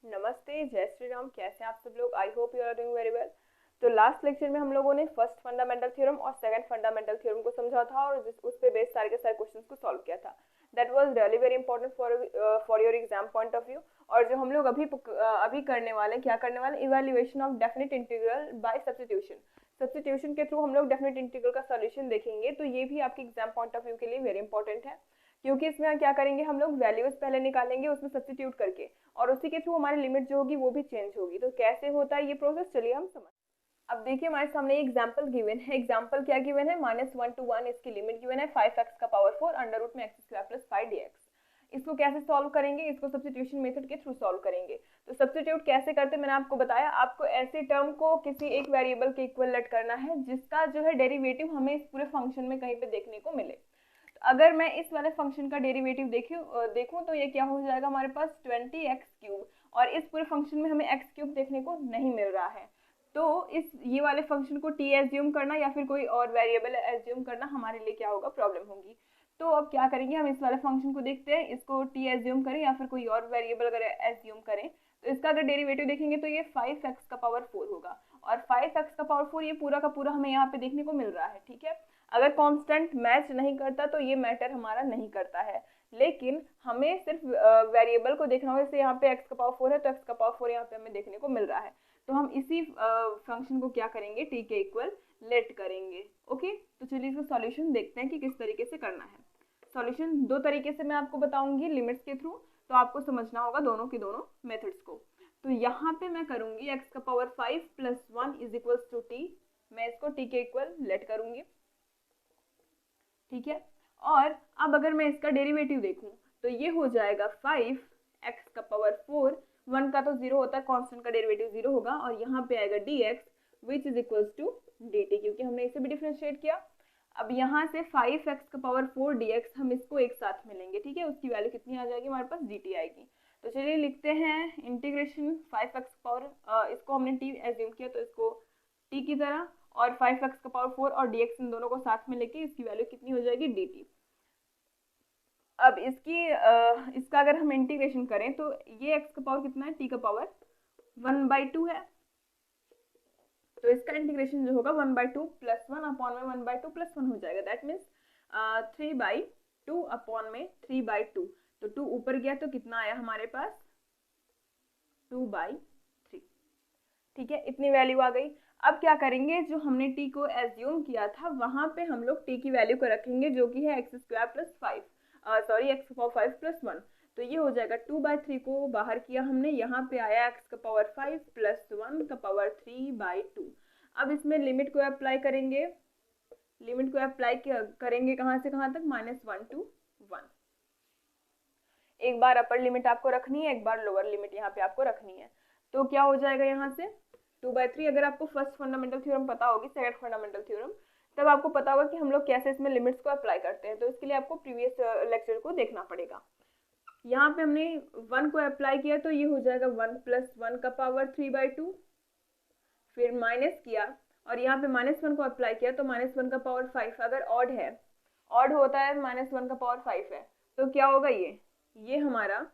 नमस्ते, जय श्री राम। कैसे हैं आप सब लोग? I hope you are doing very well. तो लास्ट लेक्चर में हम लोगों ने फर्स्ट फंडामेंटल थ्योरम और सेकंड फंडामेंटल थ्योरम को समझा था और उस पे बेस्ड सारे के सारे क्वेश्चंस को सॉल्व किया था। That was really very important for your exam point of view. और जो हम लोग अभी करने वाले हैं, क्या करने वाले, evaluation of definite integral by substitution. Substitution के थ्रू हम लोग डेफिनेट इंटीग्रल का सॉल्यूशन देखेंगे। तो ये भी आपके एग्जाम पॉइंट ऑफ व्यू के लिए वेरी इंपॉर्टेंट है, क्योंकि इसमें क्या करेंगे, हम लोग वैल्यूज पहले निकालेंगे उसमें सब्स्टिट्यूट करके, और उसी के थ्रू हमारी लिमिट जो होगी वो भी चेंज होगी। तो कैसे होता है ये प्रोसेस, चलिए हम समझ। अब देखिए हमारे सामने एग्जांपल गिवन है। एग्जांपल क्या गिवन है, -1 to 1 इसकी लिमिट गिवन है 5x का पावर 4 अंडर रूट में x² प्लस 5 dx। इसको कैसे सॉल्व करेंगे, इसको सब्स्टिट्यूशन मेथड के थ्रू सॉल्व करेंगे। तो सब्स्टिट्यूट कैसे करते हैं मैंने आपको बताया। आपको ऐसे टर्म को किसी एक वेरिएबल के इक्वल लेट करना है जिसका जो है डेरिवेटिव हमें इस पूरे फंक्शन में कहीं पे देखने को मिले। अगर मैं इस वाले फंक्शन का डेरिवेटिव देखूं तो ये क्या हो जाएगा, हमारे पास 20x³ और इस पूरे फंक्शन में हमें x³ देखने को नहीं मिल रहा है। तो इस ये वाले फंक्शन को t एज्यूम करना या फिर कोई और वेरिएबल एज्यूम करना हमारे लिए क्या होगा, प्रॉब्लम होगी। तो अब क्या करेंगे, हम इस वाले फंक्शन को देखते हैं, इसको t एज्यूम करें या फिर कोई और वेरिएबल अगर एज्यूम करें तो इसका अगर डेरिवेटिव देखेंगे तो ये 5x का पावर 4 होगा। और 5x का पावर 4 ये पूरा का पूरा हमें यहाँ पे देखने को मिल रहा है। ठीक है, अगर कांस्टेंट मैच नहीं करता तो ये मैटर हमारा नहीं करता है, लेकिन हमें सिर्फ वेरिएबल को देखना होगा। जैसे यहाँ पे x का पावर 4 है तो x का पावर 4 यहाँ पे हमें देखने को मिल रहा है। तो हम इसी फंक्शन को क्या करेंगे, t के इक्वल लेट करेंगे। ओके, तो चलिए इसका सॉल्यूशन देखते हैं कि किस तरीके से करना है। सॉल्यूशन दो तरीके से मैं आपको बताऊंगी लिमिट्स के थ्रू, तो आपको समझना होगा दोनों की दोनों मेथड्स को। तो यहाँ पे मैं करूंगी x का power 5 plus 1 is equals to t। मैं इसको t के इक्वल लेट करूंगी। ठीक है, और अब अगर मैं इसका डेरिवेटिव देखूं तो ये हो जाएगा 5x का पावर 4, 1 का तो 0 होता है, कांस्टेंट का डेरिवेटिव 0 होगा, और यहाँ पे आएगा dx which is equals to dt, क्योंकि हमने इसे भी डिफरेंशिएट किया। अब यहाँ से 5x का पावर 4 dx हम इसको एक साथ मिलेंगे। ठीक है, उसकी वैल्यू कितनी आ जाएगी, हमारे पास dt आएगी। तो चलिए लिखते हैं इंटीग्रेशन 5x पावर, इसको हमने t एज्यूम किया तो इसको t की तरह, और 5x का पावर 4 और dx इन दोनों को साथ में लेके इसकी वैल्यू कितनी हो जाएगी, dt। अब इसका अगर हम इंटीग्रेशन करें तो ये x का पावर कितना है, t का पावर 1/2 है। तो इसका इंटीग्रेशन जो होगा 1/2 प्लस 1 अपॉन में 1/2 प्लस 1 हो जाएगा। दैट मीन्स 3/2 अपॉन में 3/2। तो 2 ऊपर गया तो कितना आया हमारे पास, 2/3। ठीक है, इतनी वैल्यू आ गई। अब क्या करेंगे, जो हमने t को एज्यूम किया था वहां पे हम लोग t की वैल्यू को रखेंगे जो कि है x² plus 5, x power 5 plus 1। तो ये हो जाएगा 2/3 को बाहर किया हमने, यहाँ पे आया x का पावर 5 प्लस 1 का पावर 3/2। अब इसमें लिमिट को अप्लाई करेंगे, करेंगे कहाँ से कहाँ तक, -1 to 1। एक बार अपर लिमिट आपको रखनी है, एक बार लोअर लिमिट यहाँ पे आपको रखनी है। तो क्या हो जाएगा यहाँ से 2/3। अगर आपको फर्स्ट फंडामेंटल थ्योरम पता होगी, सेकंड फंडामेंटल थ्योरम, तब आपको पता होगा कि हम लोग कैसे इसमें लिमिट्स को अप्लाई करते हैं। तो इसके लिए आपको प्रीवियस लेक्चर को देखना पड़ेगा। यहाँ पे हमने 1 को अप्लाई किया तो ये हो जाएगा 1 प्लस 1 का पावर 3/2, फिर माइनस किया और यहाँ पे -1 को अप्लाई किया तो -1 का पावर 5। अगर ऑड है, ऑड होता है, -1 का पावर 5 है, तो क्या होगा, ये हमारा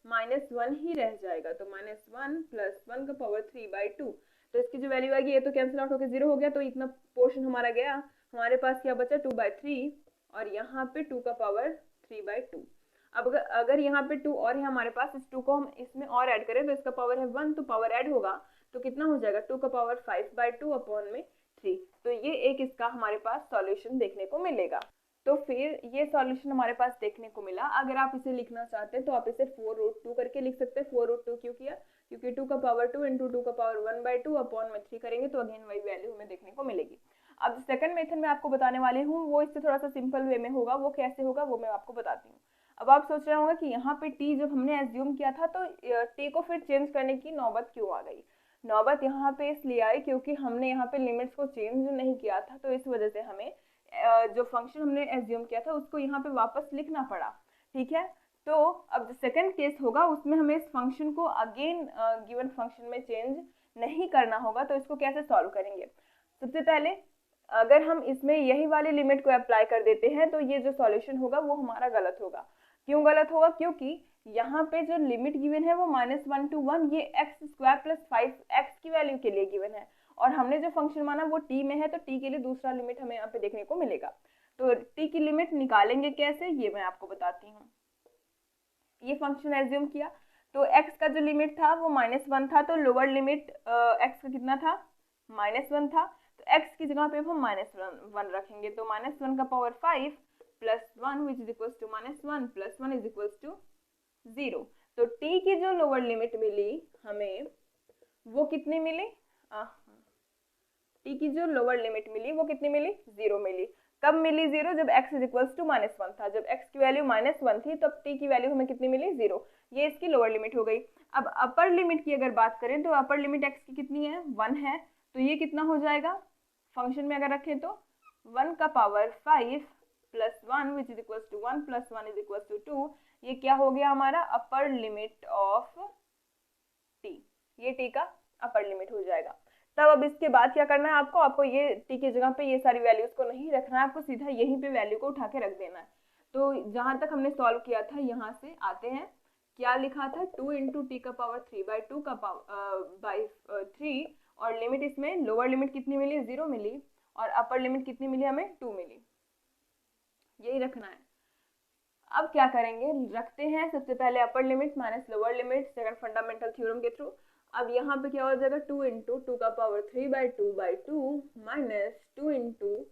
-1 ही रह जाएगा। तो -1 प्लस 1 का पावर 3/2, तो इसकी जो वैल्यू आएगी ये तो कैंसिल आउट होकर 0 हो गया, तो इतना पोर्शन हमारा गया। हमारे पास क्या बचा, 2/3, और यहाँ पे 2 का पावर 3/2। अब अगर यहाँ पे 2 और है हमारे पास, इस 2 को हम इसमें और ऐड करें तो इसका पावर है 1, तो पावर ऐड होगा तो कितना हो जाएगा, 2 का पावर 5/2 अपॉन में 3। तो ये एक इसका हमारे पास सॉल्यूशन देखने को मिलेगा। तो फिर ये सॉल्यूशन हमारे पास देखने को मिला। अगर आप इसे लिखना चाहते हैं तो आप इसे 4√2 करके लिख सकते हैं। 4√2 क्यों किया, क्योंकि 2 का पावर 2 इंटू 2 का पावर 1/2 अपॉन में 3 करेंगे तो अगेन वही वैल्यू हमें देखने को मिलेगी। अब सेकंड मेथड में आपको बताने वाली हूँ वो इससे थोड़ा सा सिंपल वे में होगा। वो कैसे होगा वो मैं आपको बताती हूँ। अब आप सोच रहे होंगे कि यहाँ पे t जब हमने एज्यूम किया था तो t को फिर चेंज करने की नौबत क्यों आ गई। नौबत यहाँ पे इसलिए आई क्योंकि हमने यहाँ पे लिमिट्स को चेंज नहीं किया था, तो इस वजह से हमें जो फंक्शन हमने एज्यूम किया था उसको यहाँ पे वापस लिखना पड़ा। ठीक है, तो अब जो सेकंड केस होगा उसमें हमें इस फंक्शन को अगेन गिवन फंक्शन में चेंज नहीं करना होगा। तो इसको कैसे सॉल्व करेंगे, सबसे पहले अगर हम इसमें यही वाली लिमिट को अप्लाई कर देते हैं तो ये जो सॉल्यूशन होगा वो हमारा गलत होगा। क्यों गलत होगा, क्योंकि यहाँ पे जो लिमिट गिवन है वो -1 to 1, ये x² + 5x की वैल्यू के लिए गिवन है, और हमने जो फंक्शन माना वो t में है, तो t के लिए दूसरा लिमिट हमें यहाँ पे देखने को मिलेगा। तो t की लिमिट निकालेंगे कैसे, ये मैं आपको बताती हूँ। ये फंक्शन एज्यूम किया, तो x का जो लिमिट था वो -1 था, तो लोअर लिमिट x का कितना था, -1 था, तो x की जगह पे हम -1 रखेंगे, तो -1 का power 5 + 1 which is equals to -1 + 1 is equals to 0। तो t की जो लोअर लिमिट मिली हमें वो कितनी मिली, t की जो लोअर लिमिट मिली वो कितनी मिली, 0 मिली। कब मिली 0, जब x इज इक्वल्स टू -1 था, जब x की वैल्यू -1 थी तब t की वैल्यू हमें कितनी मिली, 0। ये इसकी लोअर लिमिट हो गई। अब अपर लिमिट की अगर बात करें तो अपर लिमिट x की कितनी है, 1 है, तो ये कितना हो जाएगा, फंक्शन में अगर रखें तो 1 का power 5 + 1 which is equals to 1 + 1 is equals to 2, ये क्या हो गया हमारा अपर लिमिट ऑफ t, ये t का अपर लिमिट हो जाएगा। तब अब इसके बाद क्या करना है आपको ये t की जगह पे ये सारी वैल्यूज को नहीं रखना है, आपको सीधा यहीं पे वैल्यू को उठा के रख देना है। तो जहां तक हमने सॉल्व किया था यहाँ से आते हैं, क्या लिखा था, 2 × t का पावर 3/2 का बाई 3, और लिमिट इसमें लोअर लिमिट कितनी मिली, 0 मिली, और अपर लिमिट कितनी मिली हमें, 2 मिली, यही रखना है। अब क्या करेंगे, रखते हैं सबसे पहले upper limit minus lower limit second fundamental theorem के थ्रू। अब यहाँ पे क्या हो जाएगा, 2 × 2 का पावर 3/2/2 माइनस 2 ×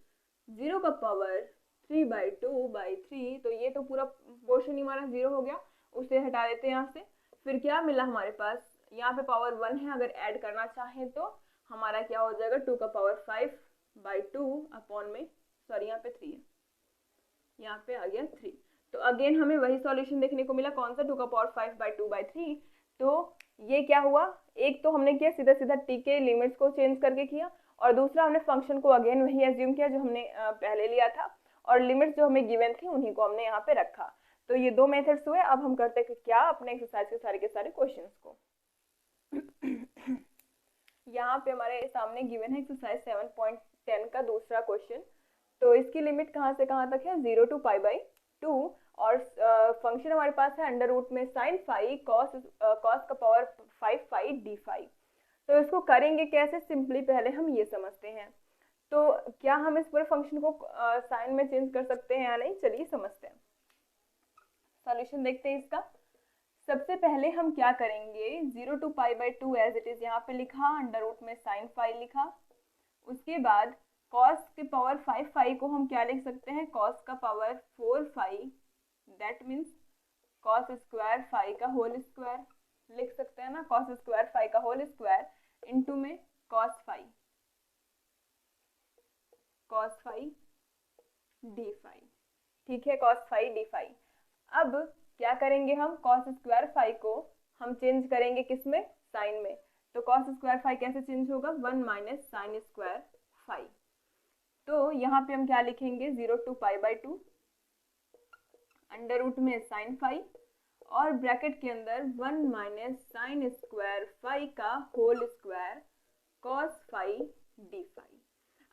0 का पावर 3/2/3, तो ये तो पूरा पोर्शन ही हमारा 0 हो गया, उसे हटा देते हैं यहाँ से। फिर क्या मिला हमारे पास, यहाँ पे पावर 1 है, अगर ऐड करना चाहें तो हमारा क्या हो जाएगा, 2 का पावर 5/2 अपॉन में, सॉरी यहाँ पे 3 है, यहाँ पे आ गया 3। तो अगेन हमें वही सॉल्यूशन देखने को मिला, कौन सा, 2 का पावर 5/2/3। तो ये क्या हुआ, एक तो हमने किया सीधा सीधा t के लिमिट्स को चेंज करके किया, और दूसरा हमने फंक्शन को अगेन वही एज्यूम किया जो हमने पहले लिया था, और लिमिट्स जो हमें गिवन थी उन्हीं को हमने यहाँ पे रखा। तो ये दो मेथड्स हुए। अब हम करते हैं क्या, अपने एक्सरसाइज के सारे क्वेश्चंस को। यहाँ पे हमारे सामने गिवन है एक्सरसाइज 7.10 का दूसरा क्वेश्चन। तो इसकी लिमिट कहाँ से कहाँ तक है, 0 to π/2, और फंक्शन हमारे पास है अंडर रूट में sin phi cos का पावर 5 phi d phi। तो इसको करेंगे कैसे, सिंपली पहले हम ये समझते हैं। तो क्या हम इस पूरे फंक्शन को साइन में चेंज कर सकते हैं या नहीं, चलिए समझते हैं, सॉल्यूशन देखते हैं इसका। सबसे पहले हम क्या करेंगे, 0 to π/2 एज इट इज यहाँ पे लिखा, अंडर रूट में sin phi लिखा, उसके बाद cos के पावर 5 phi को हम क्या लिख सकते हैं, cos का power 4 phi, that means cos square phi का होल स्क्वायर लिख सकते हैं ना, cos स्क्वायर phi का होल स्क्वायर इनटू में cos phi d phi, ठीक है, cos phi d phi। अब क्या करेंगे हम, cos स्क्वायर phi को हम चेंज करेंगे किसमें, साइन में। तो cos स्क्वायर phi कैसे चेंज होगा, 1 माइनस साइन स्क्वायर phi। तो यहाँ पे हम क्या लिखेंगे, 0 to π/2 अंडर रूट में साइन फाई, और ब्रैकेट के अंदर 1 माइनस साइन स्क्वायर फाई का whole square cos phi d phi.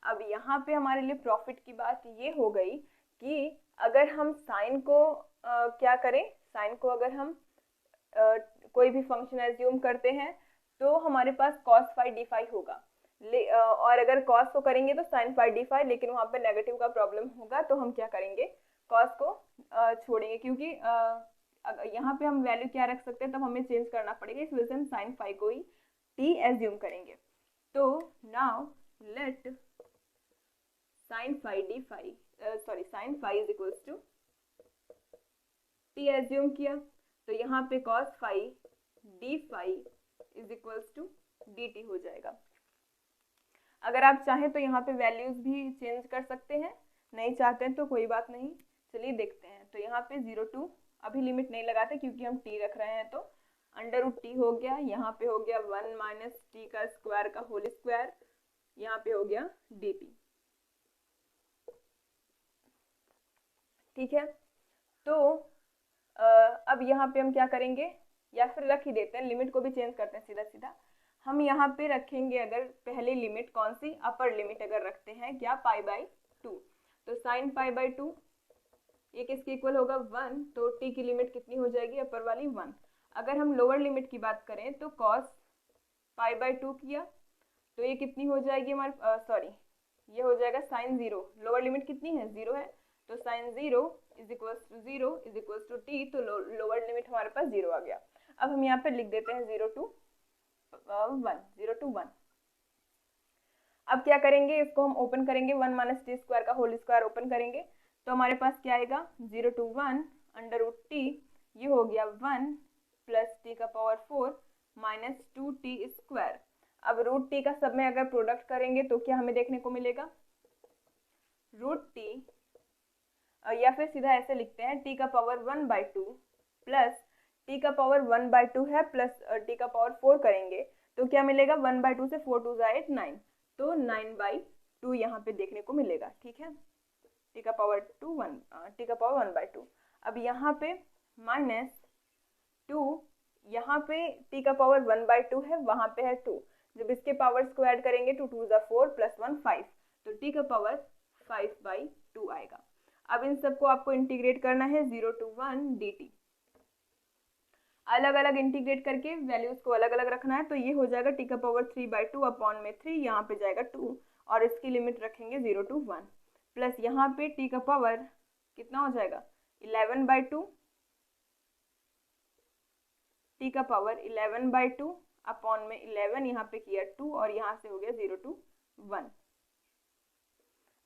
अब यहाँ पे हमारे लिए प्रॉफिट की बात ये हो गई कि अगर हम साइन को क्या करें, साइन को अगर हम कोई भी फंक्शन एज्यूम करते हैं तो हमारे पास कॉस फाई डी फाई होगा, और अगर कॉस को करेंगे तो साइन फाई डी फाई, लेकिन वहाँ पे नेगेटिव का प्रॉब्लम होगा, तो हम क्या करेंगे, कॉस को छोड़ेंगे, क्योंकि यहाँ पे हम वैल्यू क्या रख सकते हैं, तब हमें चेंज करना पड़ेगा, इस वजह से हम साइन फाई को ही टी एज्यूम करेंगे। तो now let sine phi d phi, sorry sine phi is equals to t assume किया, तो यहाँ पे cos phi d phi is equals to d t हो जाएगा। अगर आप चाहें तो यहाँ पे वैल्यूज भी चेंज कर सकते हैं, नहीं चाहते हैं तो कोई बात नहीं, चलिए देखते हैं। तो यहाँ पे 0 to, अभी लिमिट नहीं लगाते क्योंकि हम t रख रहे हैं, तो अंडर रूट टी हो गया, यहाँ पे हो गया 1 माइनस टी का स्क्वायर का होल स्क्वायर, यहाँ पे हो गया dt, ठीक है। तो अब यहाँ पे हम क्या करेंगे, या फिर रख ही देते हैं, लिमिट को भी चेंज करते हैं सीधा सीधा। हम यहाँ पे रखेंगे अगर पहली लिमिट कौन सी, अपर लिमिट अगर रखते हैं क्या, π/2, तो साइन π/2 ये किसके इक्वल होगा 1, तो t की लिमिट कितनी हो जाएगी अपर वाली 1। अगर हम लोअर लिमिट की बात करें तो cos π/2 किया तो ये कितनी हो जाएगी हमारे सॉरी ये हो जाएगा sin 0। लोअर लिमिट कितनी है 0 है, तो sin 0 is equals to 0 is equals to t, तो लोअर लिमिट हमारे पास 0 आ गया। अब हम यहाँ पे लिख देते हैं 0 to 1। अब क्या करेंगे, इसको हम ओपन करेंगे, 1 - t स्क्वायर का होल स्क्वायर ओपन करेंगे तो हमारे पास क्या आएगा 0 to 1 √t, ये हो गया 1 + t का पावर 4 - 2t स्क्वायर। अब √t का सब में अगर प्रोडक्ट करेंगे तो क्या हमें देखने को मिलेगा √t, या फिर सीधा ऐसे लिखते हैं t का पावर 1/2 प्लस t का पावर 1/2 है प्लस t का पावर 4 करेंगे तो क्या मिलेगा 1/2 से 4 2 8 9, तो 9/2 यहाँ पे देखने को मिलेगा। ठीक है, t का पावर 1/2। अब यहाँ पे -2, यहाँ पे t का पावर 1/2 है, वहाँ पे है 2, जब इसके पावर्स को ऐड करेंगे तो 2 × 4 + 1 5, तो t का पावर 5/2 आएगा। अब इन सबको आपको इंटीग्रेट करना है 0 to 1 dt, अलग अलग इंटीग्रेट करके वैल्यूज को अलग अलग रखना है, तो ये हो जाएगा t का पावर 3/2 अपॉन में 3, यहाँ पे जाएगा 2 और इसकी लिमिट रखेंगे 0 to 1 प्लस यहाँ पे t का पावर कितना हो जाएगा 11/2, t का पावर 11/2 अपॉन में 11, यहाँ पे किया 2 और यहाँ से हो गया 0 to 1।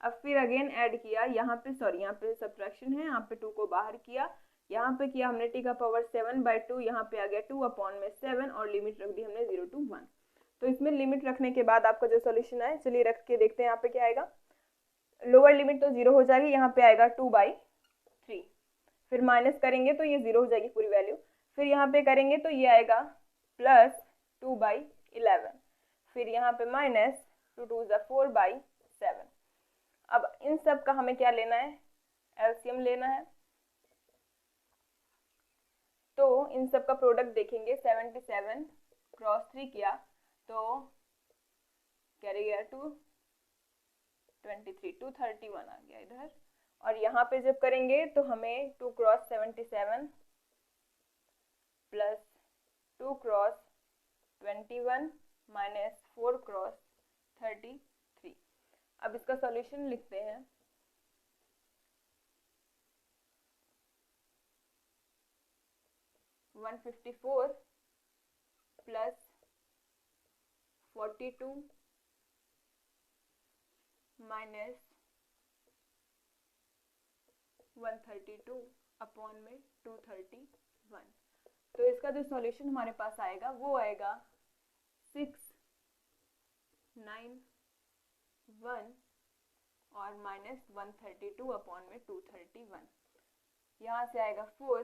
अब फिर अगेन ऐड किया, यहाँ पे सब्ट्रैक्शन है, यहाँ पे 2 को बाहर किया, यहाँ पे किया हमने t का पावर 7/2, यहाँ पे आ गया 2 अपॉन में 7 और लिमिट रख दी हमने 0 to 1। तो इसमें लिमिट रखने के बाद आपका जो सॉल्यूशन है, चलिए रख के देखते हैं यहाँ पे क्या आएगा। लोअर लिमिट तो 0 हो जाएगी, यहाँ पे आएगा 2/3, फिर माइनस करेंगे तो ये 0 हो जाएगी पूरी वैल्यू, फिर यहाँ पे करेंगे तो ये आएगा प्लस 2/11, फिर यहाँ पे माइनस 2 2 4/7। अब इन सब का हमें क्या लेना है, एलसीएम लेना है, तो इन सब का प्रोडक्ट देखेंगे। 77 क्रॉस 3 किया तो कैरी गया 223 231 आ गया इधर, और यहाँ पे जब करेंगे तो हमें 2 cross 77 plus 2 cross 21 minus 4 cross 33। अब इसका सॉल्यूशन लिखते हैं। (154) प्लस 42 माइनस 132 अपॉन में 231। तो इसका जो सॉल्यूशन हमारे पास आएगा वो आएगा 691 और माइनस 132 अपॉन में 231। यहाँ से आएगा 4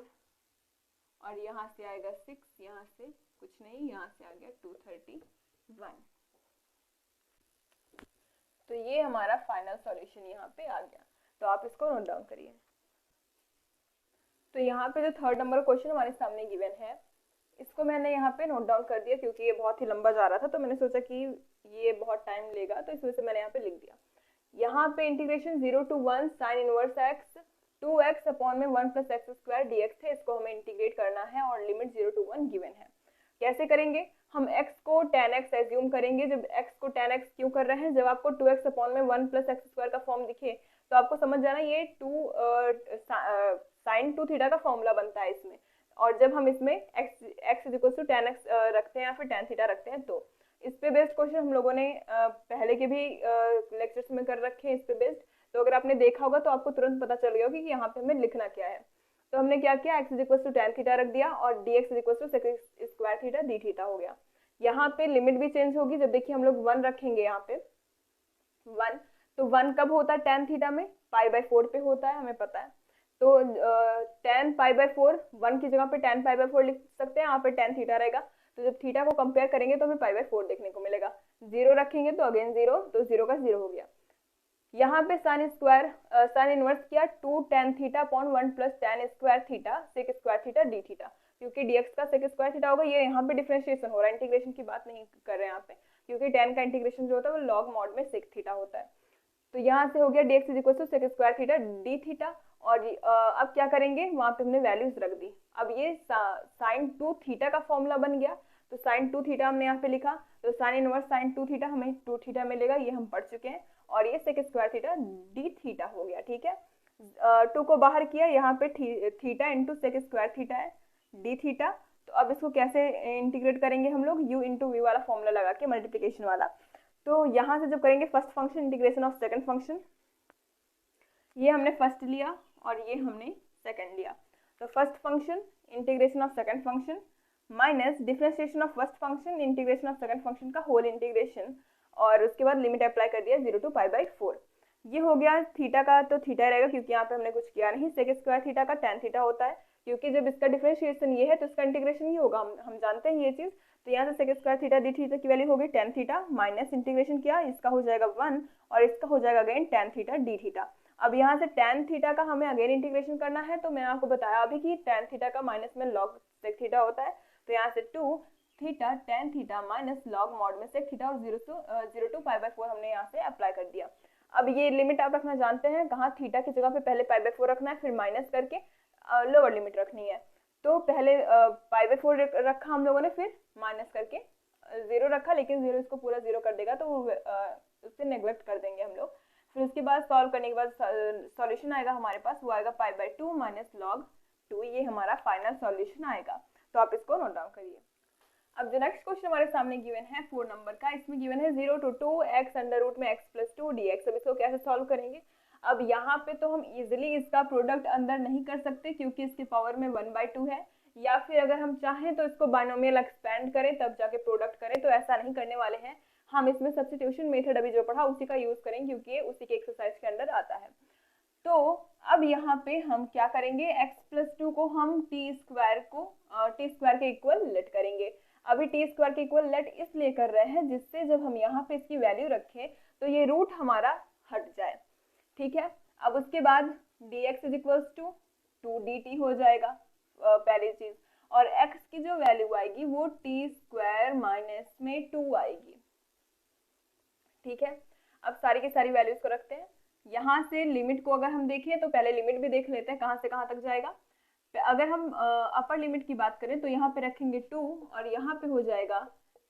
और यहाँ से आएगा 6, यहाँ से कुछ नहीं, यहाँ से आ गया 231। तो ये हमारा फाइनल सॉल्यूशन यहाँ पे आ गया, तो आप इसको नोट डाउन करिए। तो यहाँ पे जो थर्ड नंबर क्वेश्चन हमारे सामने गिवन है, इसको मैंने यहाँ पे नोट डाउन कर दिया क्योंकि ये बहुत ही लंबा जा रहा था, तो मैंने सोचा कि ये बहुत टाइम लेगा, तो इस वजह से मैंने यहाँ पे लिख दिया। यहाँ पे integration 0 to 1 sin inverse x 2x upon में 1 + x² dx है, इसको हमें इंटीग्रेट करना है और लिमिट 0 to 1 गिवन है। कैसे करेंगे, हम x को tan x एज्यूम करेंगे। जब x को tan x क्यों कर रहे हैं, जब आपको 2x अपॉन में 1 + x² का फॉर्म दिखे तो आपको समझ जाना ये sin 2θ का फॉर्मूला बनता है इसमें, और जब हम इसमें x = tan x रखते हैं या फिर tan θ रखते हैं, तो इस पे बेस्ड क्वेश्चन हम लोगों ने पहले के भी लेक्चर्स में कर रखे हैं इस पे बेस्ड, तो अगर आपने देखा होगा तो आपको तुरंत पता चल गया होगा कि यहाँ पे हमें लिखना क्या है। तो हमने क्या किया, x = tan θ रख दिया और dx = sec² θ dθ हो गया। यहाँ पे लिमिट भी चेंज होगी, जब देखिए हम लोग 1 रखेंगे यहाँ पे 1, तो 1 कब होता है tan θ में, π/4 पे होता है, हमें पता है। तो tan π/4 1 की जगह पे tan π/4 लिख सकते हैं, यहाँ पे tan θ रहेगा, तो जब थीटा को कंपेयर करेंगे तो हमें π/4 देखने को मिलेगा। 0 रखेंगे तो अगेन 0, तो 0 का 0 हो गया। यहाँ पे sin इनवर्स किया 2 tan θ upon 1 + tan² θ sec² θ dθ, क्योंकि dx का sec² θ होगा। ये यहाँ पे डिफरेंशिएशन हो रहा है, इंटीग्रेशन की बात नहीं कर रहे हैं यहाँ पे, क्योंकि tan का इंटीग्रेशन जो होता है वो log mod में sec θ होता है। तो यहाँ से हो गया dx = sec² θ dθ, और अब क्या करेंगे, वहाँ पे हमने वैल्यूज रख दी। अब ये साइन 2 थीटा का फॉर्मूला बन गया, तो साइन 2 थीटा हमने यहाँ पे लिखा, तो साइन इनवर्स साइन 2 थीटा हमें 2 थीटा मिलेगा, ये हम पढ़ चुके हैं। और ये sec square theta d theta हो गया, ठीक है। 2 को बाहर किया, यहाँ पे theta into sec square theta है डी थीटा। तो अब इसको कैसे इंटीग्रेट करेंगे हम लोग, u इंटू वी वाला फॉर्मूला लगा के, मल्टीप्लीकेशन वाला। तो यहाँ से जब करेंगे first function integration of second function, ये हमने फर्स्ट लिया और ये हमने सेकंड लिया। तो first function integration of second function minus differentiation of first function integration of second function का होल इंटीग्रेशन, और उसके बाद लिमिट अप्लाई कर दिया 0 to π/4। ये हो गया थीटा का, तो थीटा रहेगा क्योंकि यहाँ पे हमने कुछ किया नहीं। सेक स्क्वायर थीटा का tan थीटा होता है, क्योंकि जब इसका डिफरेंशिएशन ये है तो इसका इंटीग्रेशन ही होगा, हम जानते हैं ये चीज़। तो यहाँ से sec square theta d theta की वैल्यू होगी tan थीटा माइनस इंटीग्रेशन किया, इसका हो जाएगा 1 और इसका हो जाएगा again tan theta d theta. अब यहाँ से tan थीटा का हमें अगेन इंटीग्रेशन करना है, तो मैंने आपको बताया अभी कि tan थीटा का माइनस में log सेक थीटा होता है। तो यहाँ से 2 theta tan theta minus log mod में सेक थीटा और 0 to π/4 हमने यहाँ से अप्लाई कर दिया। अब ये लिमिट आप रखना जानते हैं, कहाँ थीटा की जगह पे पहले π/4 रखना है, फिर माइनस करके लोअर लिमिट रखनी है। तो पहले π/4 रखा हम लोगों ने, फिर माइनस करके 0 रखा, लेकिन 0 इसको पूरा 0 कर देगा, तो उससे नेग्लेक्ट कर देंगे हम लोग। फिर उसके बाद सॉल्व करने के बाद सॉल्यूशन आएगा हमारे पास, वो आएगा π/2 माइनस log 2, ये हमारा फाइनल सॉल्यूशन आएगा। तो आप इसको नोट डाउन करिए। अब जो नेक्स्ट क्वेश्चन हमारे सामने गिवन है 4 नंबर का, इसमें गिवन है 0 to 2x अंडर रूट में x + 2 dx। अब इसको कैसे सॉल्व करेंगे, अब यहाँ पे तो हम इजिली इसका प्रोडक्ट अंदर नहीं कर सकते क्योंकि इसके पावर में 1/2 है, या फिर अगर हम चाहें तो इसको बाइनोमियल एक्सपेंड करें तब जाके प्रोडक्ट करें, तो ऐसा नहीं करने वाले हैं हम। इसमें सब्स्टिट्यूशन मेथड अभी जो पढ़ा उसी का यूज करेंगे, क्योंकि ये उसी के एक्सरसाइज के अंदर आता है। तो अब यहाँ पे हम क्या करेंगे, x + 2 को हम t स्क्वायर के इक्वल लेट करेंगे। अभी t स्क्वायर के इक्वल लेट इसलिए कर रहे हैं जिससे जब हम यहाँ पे इसकी वैल्यू रखें तो ये रूट हमारा हट जाए, ठीक है। अब उसके बाद dx = 2 dt हो जाएगा पहली चीज, और x की जो वैल्यू आएगी वो t स्क्वायर माइनस में 2 आएगी, ठीक है। अब सारी की सारी वैल्यूज को रखते हैं। यहाँ से लिमिट को अगर हम देखें तो पहले लिमिट भी देख लेते हैं कहाँ से कहाँ तक जाएगा। अगर हम अपर लिमिट की बात करें तो यहाँ पे रखेंगे 2 और यहाँ पे हो जाएगा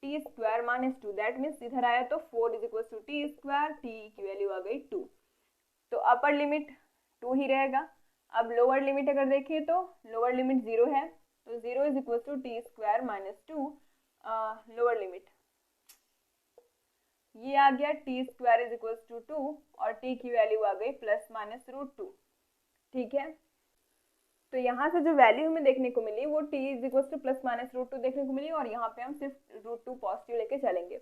t square minus 2, that means इधर आया तो 4 = t स्क्वायर, t की वैल्यू आ गई 2, तो अपर लिमिट 2 ही रहेगा। अब लोअर लिमिट अगर देखें तो लोअर लिमिट 0 है, तो 0 = t square minus 2, lower limit ये आ गया t स्क्वायर = 2 और t की वैल्यू आ गई ±√2, ठीक है। तो यहाँ से जो वैल्यू हमें देखने को मिली वो t = ±√2 देखने को मिली, और यहाँ पे हम सिर्फ √2 पॉजिटिव लेके चलेंगे।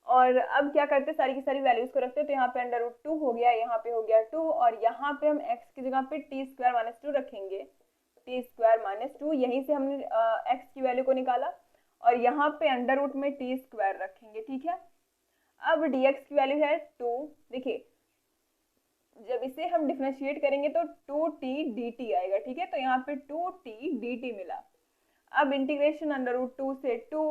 और अब क्या करते हैं, सारी की सारी वैल्यूज को रखते हैं। तो यहाँ पे √2 हो गया, यहाँ पे हो गया 2, और यहाँ पे हम x की जगह पे t स्क्वायर माइनस 2 रखेंगे, t स्क्वायर माइनस 2, यहीं से हमने x की वैल्यू को निकाला, और यहाँ पे अंडर रूट में t स्क्वायर रखेंगे, ठीक है। अब dx की वैल्यू है 2, देखिए जब इसे हम डिफरेंशिएट करेंगे तो 2t dt आएगा, ठीक है। तो यहाँ पे 2t dt मिला। अब इंटीग्रेशन √2 से 2,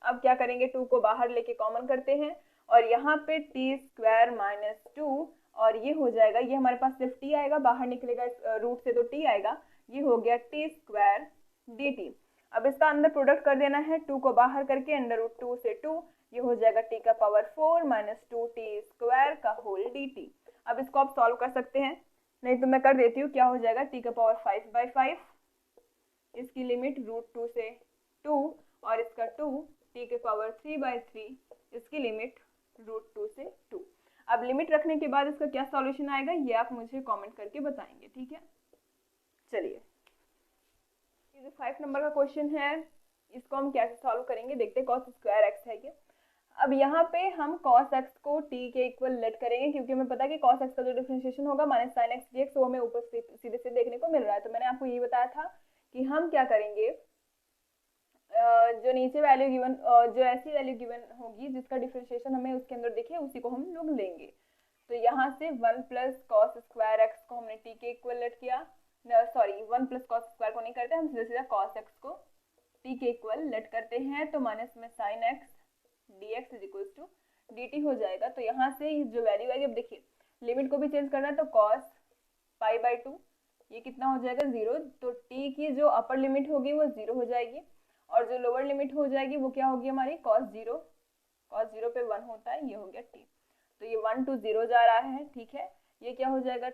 अब क्या करेंगे, 2 को बाहर लेके कॉमन करते हैं, और यहाँ पे t स्क्वायर माइनस 2, और ये हो जाएगा, ये हमारे पास सिर्फ t आएगा, बाहर निकलेगा रूट से तो t आएगा, ये हो गया t स्क्वायर dt। अब इसका अंदर प्रोडक्ट कर देना है, 2 को बाहर करके √2 से 2, ये हो जाएगा t का पावर 4 माइनस 2t स्क्वायर का होल dt। अब इसको आप सॉल्व कर सकते हैं, नहीं तो मैं कर देती हूँ, क्या हो जाएगा, t का पावर 5/5, इसकी लिमिट √2 से 2, और इसका 2 t के पावर 3/3, इसकी लिमिट √2 से 2। अब लिमिट रखने के बाद इसका क्या सॉल्यूशन आएगा ये आप मुझे कमेंट करके बताएंगे, ठीक है। चलिए ये जो 5 नंबर का क्वेश्चन है इसको हम कैसे सॉल्व करेंगे, देखते हैं। cos स्क्वायर x है ये। अब यहाँ पे हम cos x को t के इक्वल लेट करेंगे, क्योंकि हमें पता है कि cos x का जो डिफरेंशिएशन होगा माइनस sin x dx, वो हमें ऊपर सीधे से देखने को मिल रहा है। तो मैंने आपको ये बताया था कि हम क्या करेंगे, जो नीचे वैल्यू गिवन, जो ऐसी वैल्यू गिवन होगी जिसका डिफरेंशिएशन हमें उसके अंदर दिखे उसी को हम लोग लेंगे। तो यहाँ से 1 + cos स्क्वायर x को हमने t के इक्वल लेट किया, सॉरी 1 + cos स्क्वायर को नहीं करते, हम सीधा cos x को t के इक्वल लेट करते हैं, तो माइनस में sin x dx = dt हो जाएगा। तो यहाँ से जो वैल्यू आएगी, अब देखिए लिमिट को भी चेंज करना है, तो cos π/2 ये कितना हो जाएगा 0, तो t की जो अपर लिमिट होगी वो 0 हो जाएगी और जो लोअर लिमिट हो जाएगी वो क्या होगी हमारी cos 0 पे 1 होता है, ये हो गया t। तो ये 1 to 0 जा रहा है, ठीक है। ये क्या हो जाएगा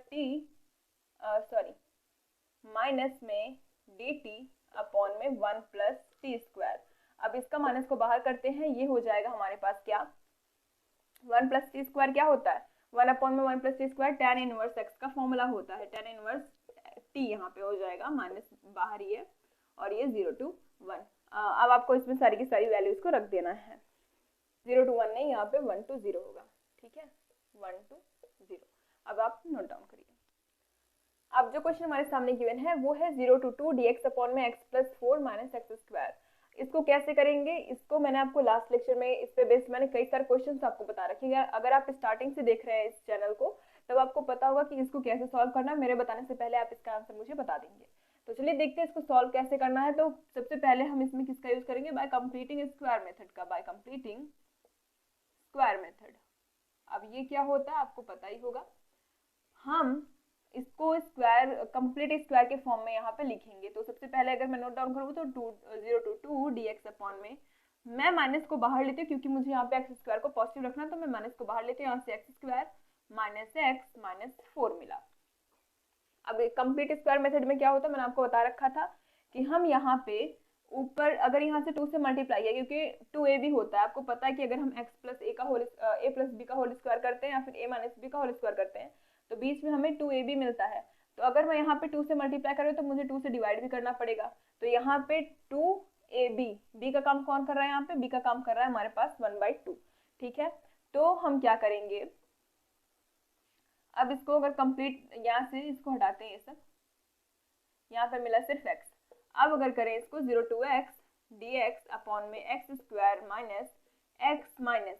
माइनस में dt अपॉन में 1 प्लस टी स्क्वायर। अब इसका माइनस को बाहर करते हैं, ये हो जाएगा हमारे पास क्या 1 प्लस टी स्क्वायर क्या होता है 1 अपॉन में 1 plus T square tan inverse x का फॉर्मूला होता है। tan इनवर्स t यहाँ पे हो जाएगा, माइनस बाहर ही है और ये 0 to 1। अब आपको इसमें सारी की सारी वैल्यूज को रख देना है, 0 to 1 नहीं, यहाँ पे 1 to 0 होगा, ठीक है, 1 to 0। अब आप नोट डाउन करिए। अब जो क्वेश्चन हमारे सामने गिवन है वो है 0 to 2 dx अपॉन में x plus 4 minus x square. इसको कैसे करेंगे, इसको मैंने आपको लास्ट लेक्चर में इस पे बेस्ड मैंने कई सारे क्वेश्चंस आपको बता रखे हैं। अगर आप स्टार्टिंग से देख रहे हैं इस चैनल को तब आपको पता होगा कि इसको कैसे सॉल्व करना है। मेरे बताने से पहले आप इसका आंसर मुझे बता देंगे। तो चलिए देखते हैं इसको सॉल्व कैसे करना है। तो सबसे पहले हम इसमें किसका यूज करेंगे, बाय कंप्लीटिंग स्क्वायर मेथड का, बाय कंप्लीटिंग स्क्वायर मेथड। अब ये क्या होता है आपको पता ही होगा, हम इसको स्क्वायर कंप्लीट स्क्वायर के फॉर्म में यहाँ पे लिखेंगे। तो सबसे पहले अगर मैं नोट डाउन करूँ तो 0 to 2 dx अपॉन में मैं माइनस को बाहर लेती हूँ क्योंकि मुझे यहाँ पे एक्स स्क्वायर को पॉजिटिव रखना है, तो मैं माइनस को बाहर लेती हूँ, यहाँ से x square minus x minus 4 मिला। अब कंप्लीट स्क्वायर मेथड में क्या होता है मैंने आपको बता रखा था कि हम यहाँ पे ऊपर अगर यहाँ से 2 से मल्टीप्लाई है क्योंकि 2a भी होता है, आपको पता है कि अगर हम x प्लस ए का होल a प्लस बी का होल स्क्वायर करते हैं या फिर a माइनस बी का होल स्क्वायर करते हैं तो बीच में हमें 2ab मिलता है। तो अगर मैं यहाँ पे 2 से मल्टीप्लाई करूँ तो मुझे 2 से डिवाइड भी करना पड़ेगा। तो यहाँ पे 2ab, b का काम कौन कर रहा है, यहाँ पे b का काम कर रहा है हमारे पास 1/2, ठीक है। तो हम क्या करेंगे, अब इसको अगर कंप्लीट यहाँ से इसको हटाते हैं, ये सब यहाँ पे मिला सिर्फ x। अब अगर करें इसको 0 to x dx अपॉन में x square minus x minus,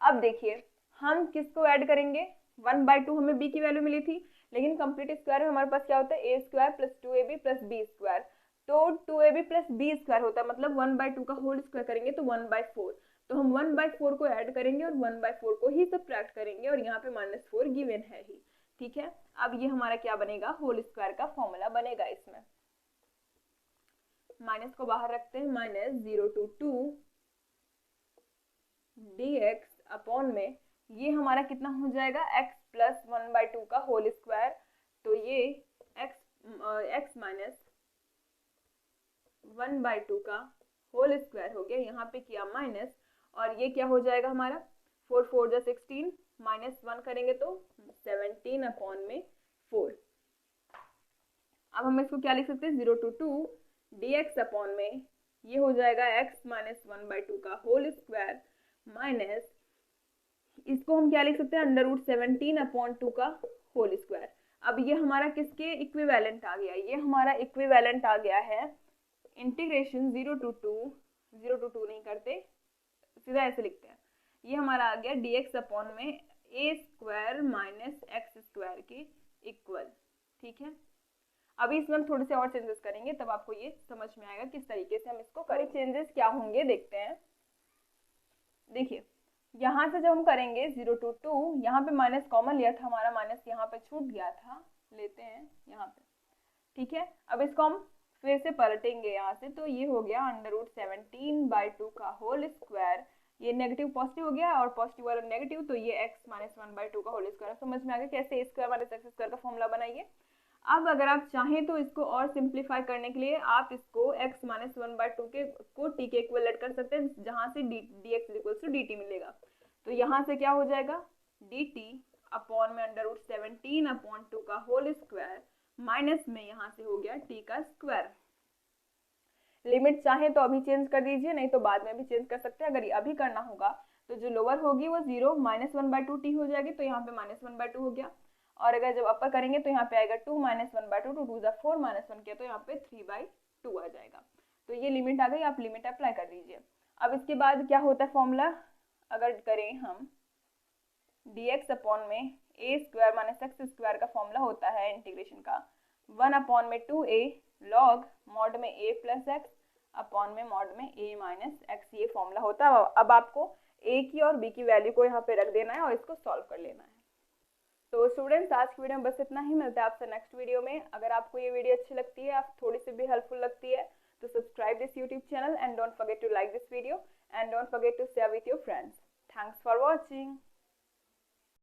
अब देखिए हम किसको ऐड करेंगे, 1/2 हमें b की वैल्यू मिली थी, लेकिन कंप्लीट स्क्वायर में हमारे पास क्या होता है a square plus 2ab plus b square. तो 2ab प्लस b स्क्वायर होता है, मतलब 1/2 का होल स्क्वायर करेंगे तो 1/4। तो हम 1/4 को ऐड करेंगे और 1/4 को ही सब्ट्रैक्ट करेंगे और यहाँ पे -4 गिवन है ही, ठीक है। अब ये हमारा क्या बनेगा, होल स्क्वायर का फॉर्मूला बनेगा। इसमें माइनस को बाहर रखते हैं, माइनस 0 to 2 dx अपॉन में ये हमारा कितना हो जाएगा x प्लस 1/2 का होल स्क्वायर। तो ये x माइनस 1/2 का होल स्क्वायर हो गया, यहाँ पे किया माइनस और ये क्या हो जाएगा हमारा 4 4 जा 16 माइनस 1 करेंगे तो 17 अपॉन में 4। अब हम इसको क्या लिख सकते हैं, 0 to 2 dx अपॉन में ये हो जाएगा x माइनस 1/2 का होल स्क्वायर माइनस इसको हम क्या लिख सकते हैं, √17/2 का होल स्क्वायर। अब ये हमारा किसके इक्विवेलेंट आ गया, ये हमारा इक्विवेलेंट आ गया है इंटीग्रेशन 0 to 2 नहीं करते, सीधा ऐसे लिखते हैं, ये हमारा आ गया dx अपॉन में a square minus x square के इक्वल, ठीक है। अभी इसमें हम थोड़े से और चेंजेस करेंगे तब आपको ये समझ में आएगा किस तरीके से हम इसको करें। चेंजेस क्या होंगे देखते हैं। देखिए यहाँ से जब हम करेंगे 0 to 2, यहाँ पे माइनस कॉमन लिया था, हमारा माइनस यहाँ पे छूट गया था, लेते हैं यहाँ पे, ठीक है। अब इसको हम फिर से पलटेंगे यहाँ से, तो ये हो गया √17/2 का होल स्क्वायर, ये नेगेटिव पॉजिटिव हो गया और पॉजिटिव वाला नेगेटिव, तो ये x माइनस 1/2 का होल स्क्वायर। समझ में आ गया कैसे a square minus x square का फॉर्मूला बनाइए। अब अगर आप चाहें तो इसको और सिंप्लीफाई करने के लिए आप इसको x माइनस 1/2 को t के इक्वल कर सकते हैं, जहां से dx इक्वल टू dt मिलेगा। तो यहाँ से क्या हो जाएगा, dt अपॉन में √17/2 का होल स्क्वायर माइनस में यहाँ से हो गया t का स्क्वायर। लिमिट चाहे तो अभी चेंज कर दीजिए, नहीं तो बाद में भी चेंज कर सकते हैं। अगर अभी करना होगा तो जो लोअर होगी वो 0 माइनस 1/2 t हो जाएगी, तो यहाँ पे माइनस 1/2 हो गया। और अगर जब अपर करेंगे तो यहाँ पे आएगा 2 माइनस 1/2, 2 2 4 माइनस 1 किया तो यहाँ पे 3/2 आ जाएगा। तो ये लिमिट आ गई, आप लिमिट अप्लाई कर दीजिए। अब इसके बाद क्या होता है फॉर्मूला, अगर करें हम dx अपॉन में a square minus x square का फॉर्मूला होता है इंटीग्रेशन का 1 अपॉन में 2a लॉग मॉड में a प्लस एक्स अपॉन में मॉड में a माइनस एक्स, ये फॉर्मूला होता है। अब आपको a की और b की वैल्यू को यहाँ पे रख देना है और इसको सॉल्व कर लेना है। तो स्टूडेंट्स, आज की वीडियो में बस इतना ही। मिलते हैं आपसे नेक्स्ट वीडियो में। अगर आपको ये वीडियो अच्छी लगती है, आप थोड़ी सी भी हेल्पफुल लगती है, तो subscribe this YouTube channel and don't forget to like this video and don't forget to share with your friends. Thanks for watching.